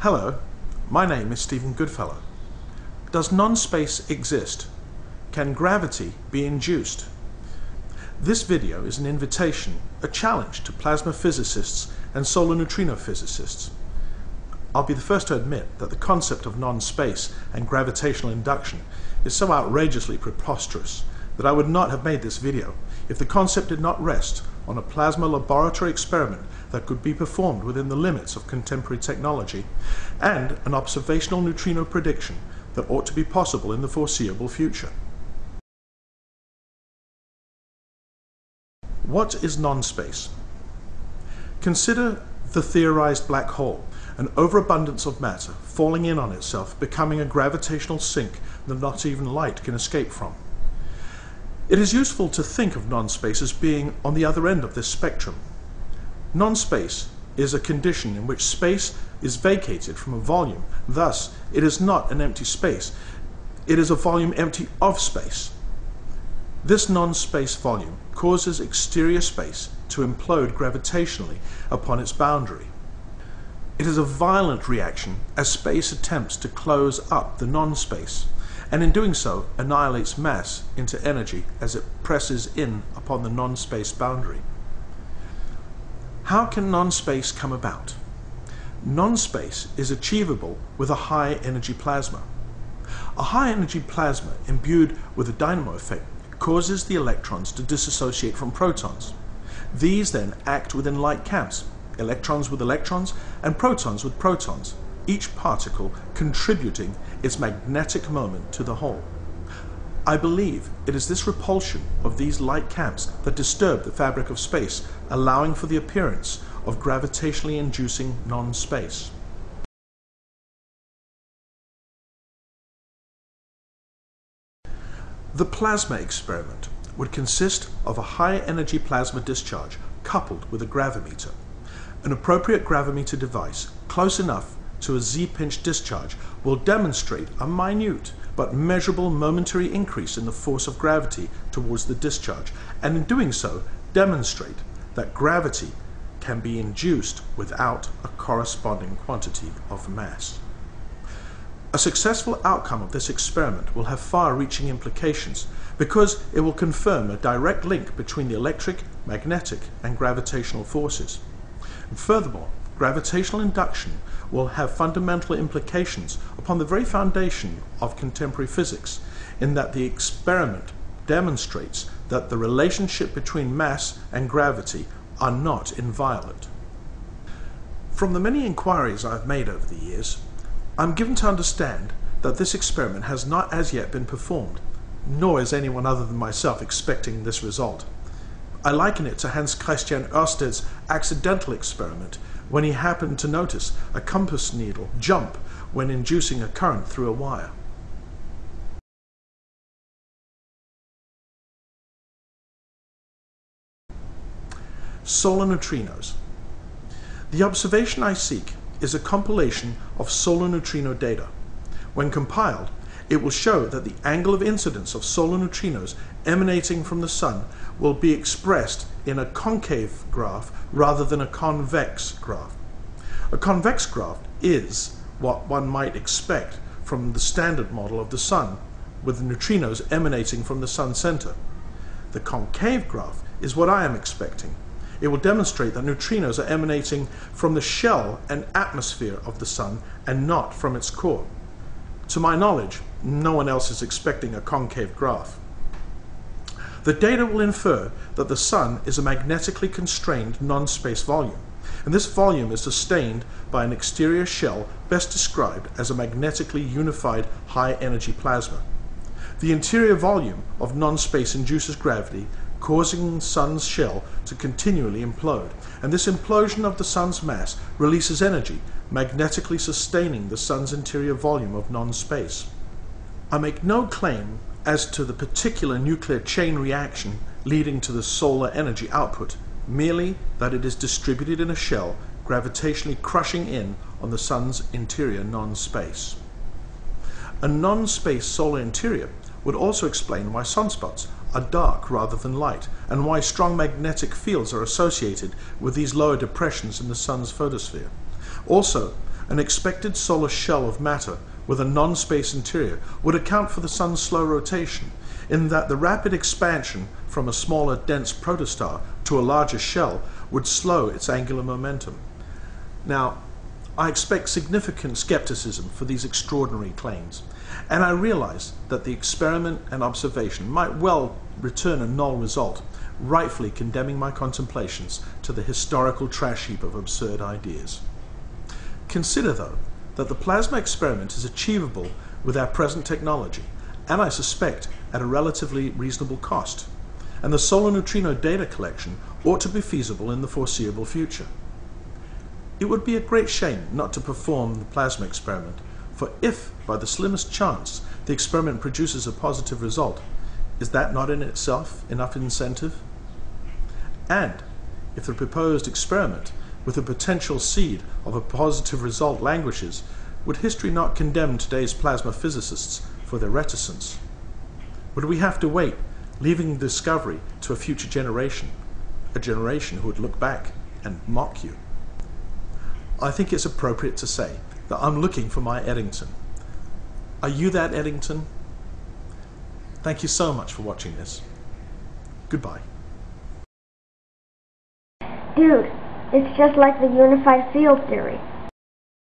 Hello, my name is Stephen Goodfellow. Does non-space exist? Can gravity be induced? This video is an invitation, a challenge to plasma physicists and solar neutrino physicists. I'll be the first to admit that the concept of non-space and gravitational induction is so outrageously preposterous that I would not have made this video if the concept did not rest on a plasma laboratory experiment that could be performed within the limits of contemporary technology and an observational neutrino prediction that ought to be possible in the foreseeable future. What is non-space? Consider the theorized black hole, an overabundance of matter falling in on itself, becoming a gravitational sink that not even light can escape from. It is useful to think of non-space as being on the other end of this spectrum. Non-space is a condition in which space is vacated from a volume. Thus, it is not an empty space. It is a volume empty of space. This non-space volume causes exterior space to implode gravitationally upon its boundary. It is a violent reaction as space attempts to close up the non-space, and in doing so annihilates mass into energy as it presses in upon the non-space boundary. How can non-space come about? Non-space is achievable with a high-energy plasma. A high-energy plasma imbued with a dynamo effect causes the electrons to dissociate from protons. These then act within light camps, electrons with electrons and protons with protons, each particle contributing its magnetic moment to the whole. I believe it is this repulsion of these light camps that disturb the fabric of space, allowing for the appearance of gravitationally inducing non-space. The plasma experiment would consist of a high-energy plasma discharge coupled with a gravimeter. An appropriate gravimeter device, close enough to a Z-pinch discharge, will demonstrate a minute but measurable momentary increase in the force of gravity towards the discharge, and in doing so demonstrate that gravity can be induced without a corresponding quantity of mass. A successful outcome of this experiment will have far-reaching implications because it will confirm a direct link between the electric, magnetic, and gravitational forces. And furthermore, gravitational induction will have fundamental implications upon the very foundation of contemporary physics, in that the experiment demonstrates that the relationship between mass and gravity are not inviolate. From the many inquiries I've made over the years, I'm given to understand that this experiment has not as yet been performed, nor is anyone other than myself expecting this result. I liken it to Hans Christian Ørsted's accidental experiment when he happened to notice a compass needle jump when inducing a current through a wire. Solar neutrinos. The observation I seek is a compilation of solar neutrino data. When compiled, it will show that the angle of incidence of solar neutrinos emanating from the Sun will be expressed in a concave graph rather than a convex graph. A convex graph is what one might expect from the standard model of the Sun, with the neutrinos emanating from the Sun center. The concave graph is what I am expecting. It will demonstrate that neutrinos are emanating from the shell and atmosphere of the Sun and not from its core. To my knowledge, no one else is expecting a concave graph. The data will infer that the Sun is a magnetically constrained non-space volume, and this volume is sustained by an exterior shell best described as a magnetically unified high-energy plasma. The interior volume of non-space induces gravity, causing the Sun's shell to continually implode, and this implosion of the Sun's mass releases energy, magnetically sustaining the Sun's interior volume of non-space. I make no claim as to the particular nuclear chain reaction leading to the solar energy output, merely that it is distributed in a shell, gravitationally crushing in on the Sun's interior non-space. A non-space solar interior would also explain why sunspots are dark rather than light, and why strong magnetic fields are associated with these lower depressions in the Sun's photosphere. Also, an expected solar shell of matter with a non-space interior would account for the sun's slow rotation, in that the rapid expansion from a smaller, dense protostar to a larger shell would slow its angular momentum. Now, I expect significant skepticism for these extraordinary claims, and I realize that the experiment and observation might well return a null result, rightfully condemning my contemplations to the historical trash heap of absurd ideas. Consider, though, that the plasma experiment is achievable with our present technology, and I suspect at a relatively reasonable cost, and the solar neutrino data collection ought to be feasible in the foreseeable future. It would be a great shame not to perform the plasma experiment, for if, by the slimmest chance, the experiment produces a positive result, is that not in itself enough incentive? And if the proposed experiment, with a potential seed of a positive result, languishes, would history not condemn today's plasma physicists for their reticence? Would we have to wait, leaving the discovery to a future generation, a generation who would look back and mock you? I think it's appropriate to say that I'm looking for my Eddington. Are you that Eddington? Thank you so much for watching this. Goodbye. Dude, it's just like the unified field theory.